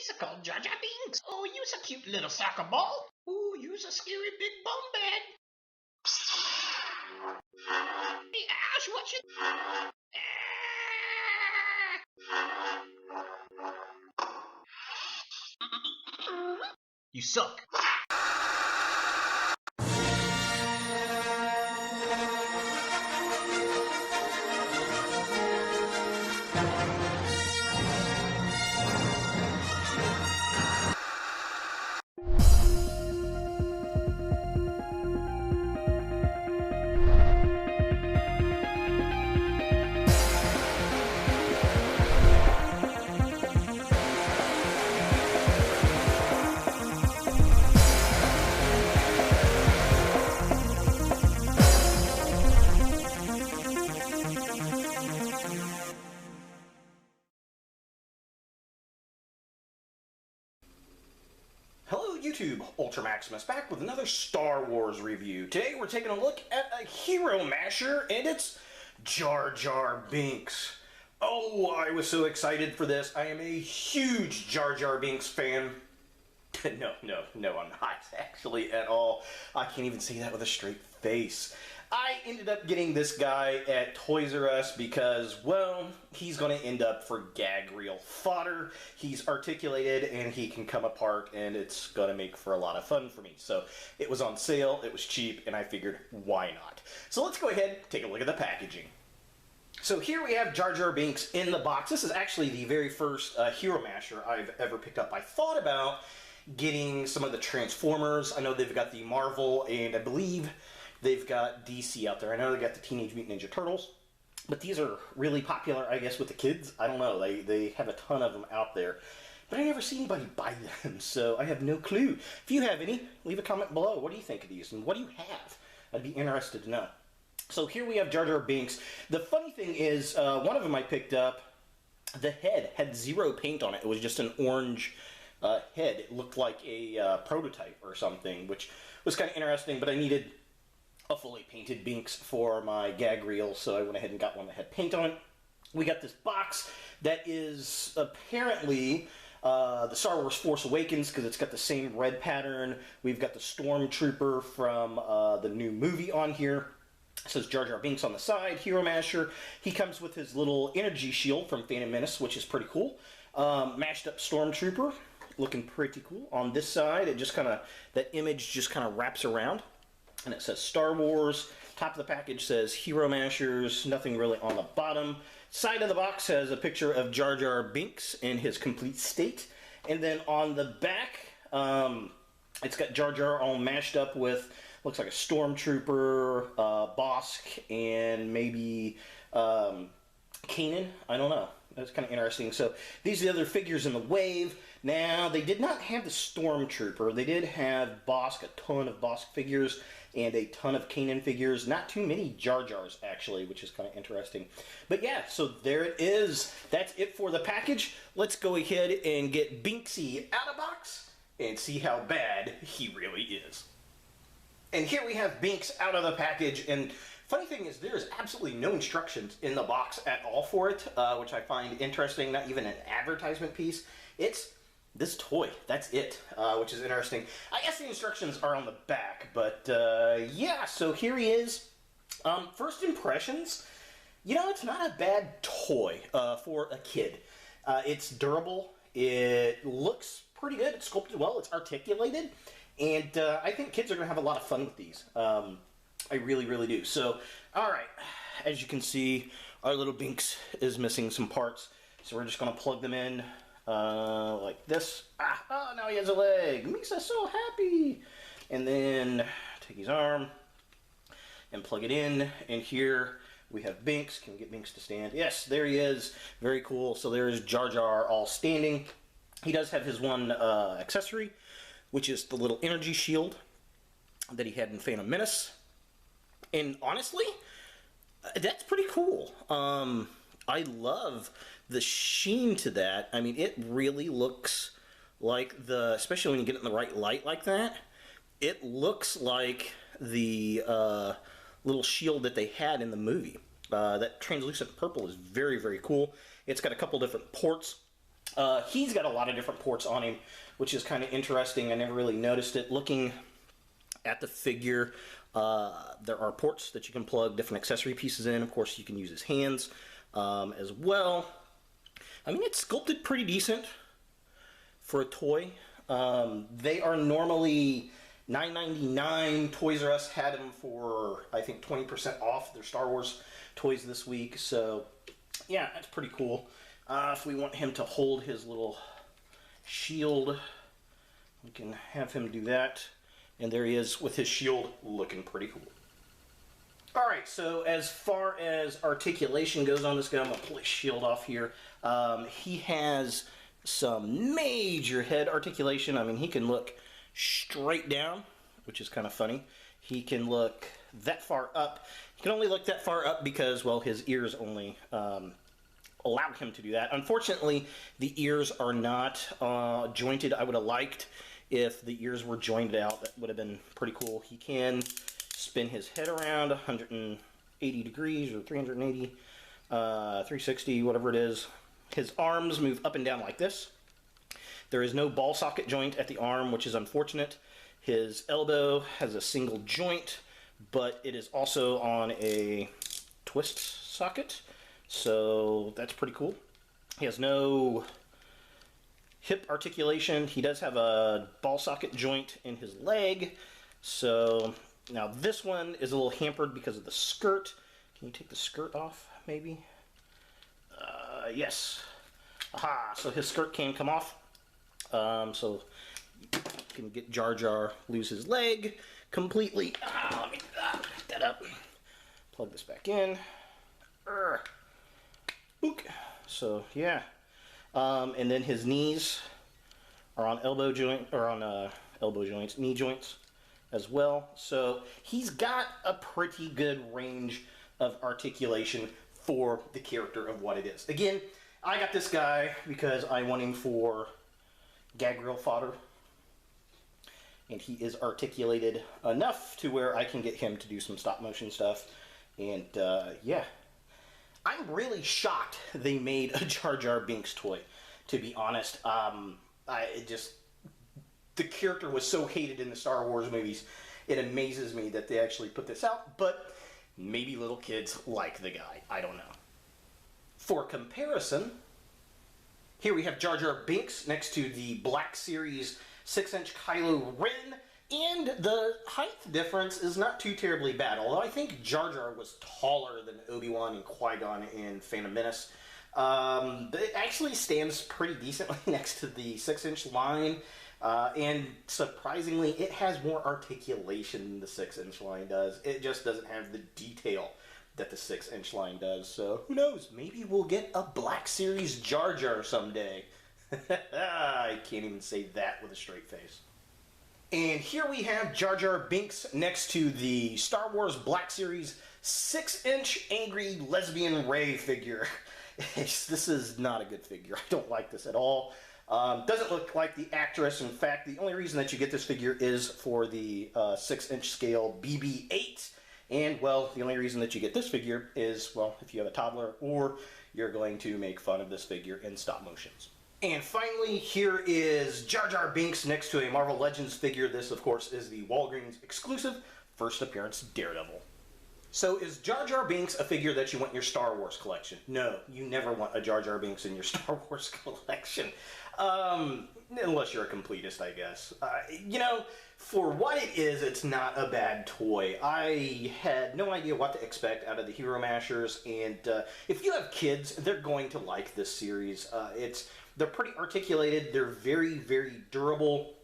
He's called Jar Jar Binks. Oh, you's a cute little soccer ball. Ooh, you's a scary big bum bag. Hey, Ash, what you... You suck. Hello YouTube, Ultra Maximus back with another Star Wars review. Today we're taking a look at a hero masher, and it's Jar Jar Binks. Oh, I was so excited for this. I am a huge Jar Jar Binks fan. No, I'm not actually at all. I can't even say that with a straight face. I ended up getting this guy at Toys R Us because, well, he's going to end up for gag reel fodder. He's articulated and he can come apart, and it's going to make for a lot of fun for me. So it was on sale, it was cheap, and I figured, why not? So let's go ahead and take a look at the packaging. So here we have Jar Jar Binks in the box. This is actually the very first hero masher I've ever picked up. I thought about getting some of the Transformers. I know they've got the Marvel, and I believe they've got DC out there. I know they got the Teenage Mutant Ninja Turtles, but these are really popular, I guess, with the kids. I don't know. They have a ton of them out there, but I never see anybody buy them, so I have no clue. If you have any, leave a comment below. What do you think of these, and what do you have? I'd be interested to know. So here we have Jar Jar Binks. The funny thing is, one of them I picked up, the head had zero paint on it. It was just an orange head. It looked like a prototype or something, which was kind of interesting, but I needed a fully painted Binks for my gag reel, so I went ahead and got one that had paint on it. We got this box that is apparently the Star Wars Force Awakens, because it's got the same red pattern. We've got the Stormtrooper from the new movie on here. It says Jar Jar Binks on the side, Hero Masher. He comes with his little energy shield from Phantom Menace, which is pretty cool. Mashed up Stormtrooper, looking pretty cool. On this side, it just kind of, that image just kind of wraps around. And it says Star Wars. Top of the package says Hero Mashers. Nothing really on the bottom. Side of the box has a picture of Jar Jar Binks in his complete state. And then on the back, it's got Jar Jar all mashed up with, looks like a Stormtrooper, Bosk, and maybe Kanan. I don't know. That's kind of interesting. So these are the other figures in the wave. Now, they did not have the Stormtrooper. They did have Bosk, a ton of Bosk figures, and a ton of Kanan figures. Not too many Jar Jars, actually, which is kind of interesting. But yeah, so there it is. That's it for the package. Let's go ahead and get Binksy out of box and see how bad he really is. And here we have Binks out of the package, and funny thing is, there's absolutely no instructions in the box at all for it, which I find interesting. Not even an advertisement piece. It's this toy. That's it, which is interesting. I guess the instructions are on the back, but yeah, so here he is. First impressions, you know, it's not a bad toy for a kid. It's durable. It looks pretty good. It's sculpted well. It's articulated. And I think kids are going to have a lot of fun with these. I really, really do. So, alright, as you can see, our little Binks is missing some parts. So we're just going to plug them in like this. Oh, now he has a leg. Makes us so happy. And then take his arm and plug it in. And here we have Binks. Can we get Binks to stand? Yes, there he is. Very cool. So there's Jar Jar all standing. He does have his one accessory, which is the little energy shield that he had in Phantom Menace. And honestly, that's pretty cool. I love the sheen to that. I mean, it really looks like especially when you get it in the right light like that, it looks like the little shield that they had in the movie. That translucent purple is very, very cool. It's got a couple different ports He's got a lot of different ports on him, which is kind of interesting. I never really noticed it. Looking at the figure, there are ports that you can plug different accessory pieces in. Of course, you can use his hands as well. I mean, it's sculpted pretty decent for a toy. They are normally $9.99. Toys R Us had them for, I think, 20% off their Star Wars toys this week. So, yeah, that's pretty cool. If we want him to hold his little shield, we can have him do that. And there he is with his shield, looking pretty cool. Alright, so as far as articulation goes on this guy, I'm going to pull his shield off here. He has some major head articulation. I mean, he can look straight down, which is kind of funny. He can look that far up. He can only look that far up because, well, his ears only allow him to do that. Unfortunately, the ears are not jointed. I would have liked if the ears were jointed out. That would have been pretty cool. He can spin his head around 180 degrees or 380, 360, whatever it is. His arms move up and down like this. There is no ball socket joint at the arm, which is unfortunate. His elbow has a single joint, but it is also on a twist socket, so that's pretty cool. He has no hip articulation. He does have a ball socket joint in his leg, so now this one is a little hampered because of the skirt. Can you take the skirt off, maybe? Yes. Aha, so his skirt can come off. So you can get Jar Jar lose his leg completely. Let me pick that up. Plug this back in. Book. So yeah. And then his knees are on elbow joints, knee joints as well. So he's got a pretty good range of articulation for the character of what it is. Again, I got this guy because I want him for gag reel fodder. And he is articulated enough to where I can get him to do some stop motion stuff. And yeah. I'm really shocked they made a Jar Jar Binks toy, to be honest. The character was so hated in the Star Wars movies, it amazes me that they actually put this out, but maybe little kids like the guy. I don't know. For comparison, here we have Jar Jar Binks next to the Black Series 6-inch Kylo Ren, and the height difference is not too terribly bad, although I think Jar Jar was taller than Obi-Wan and Qui-Gon in Phantom Menace. It actually stands pretty decently next to the 6-inch line, and surprisingly, it has more articulation than the 6-inch line does. It just doesn't have the detail that the 6-inch line does, so who knows? Maybe we'll get a Black Series Jar Jar someday. I can't even say that with a straight face. And here we have Jar Jar Binks next to the Star Wars Black Series 6-inch Angry Lesbian Rey figure. This is not a good figure. I don't like this at all. Doesn't look like the actress. In fact, the only reason that you get this figure is for the 6-inch scale BB-8. And, well, the only reason that you get this figure is, well, if you have a toddler or you're going to make fun of this figure in stop motions. And finally, here is Jar Jar Binks next to a Marvel Legends figure. This, of course, is the Walgreens exclusive first appearance Daredevil. So is Jar Jar Binks a figure that you want in your Star Wars collection? No, you never want a Jar Jar Binks in your Star Wars collection. Unless you're a completist, I guess. You know, for what it is, it's not a bad toy. I had no idea what to expect out of the Hero Mashers, and if you have kids, they're going to like this series. They're pretty articulated. They're very, very durable.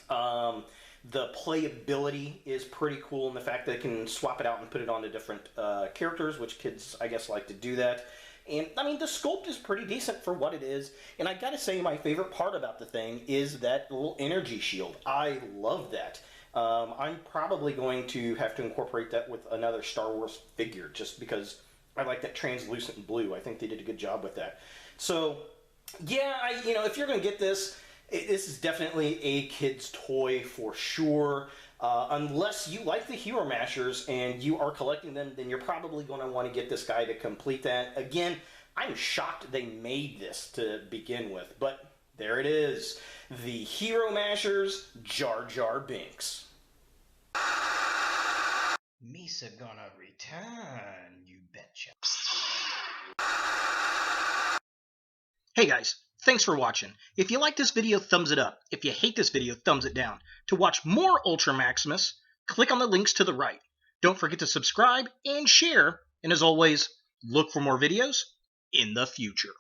The playability is pretty cool in the fact that it can swap it out and put it onto different characters, which kids, I guess, like to do that. And, I mean, the sculpt is pretty decent for what it is. And I gotta say, my favorite part about the thing is that little energy shield. I love that. I'm probably going to have to incorporate that with another Star Wars figure, just because I like that translucent blue. I think they did a good job with that. So, yeah, if you're going to get this, this is definitely a kid's toy for sure. Unless you like the Hero Mashers and you are collecting them, then you're probably going to want to get this guy to complete that. Again, I'm shocked they made this to begin with, but there it is. The Hero Mashers Jar Jar Binks. Misa gonna return, you betcha. Hey guys, thanks for watching. If you like this video, thumbs it up. If you hate this video, thumbs it down. To watch more Ultra Maximus, click on the links to the right. Don't forget to subscribe and share. And as always, look for more videos in the future.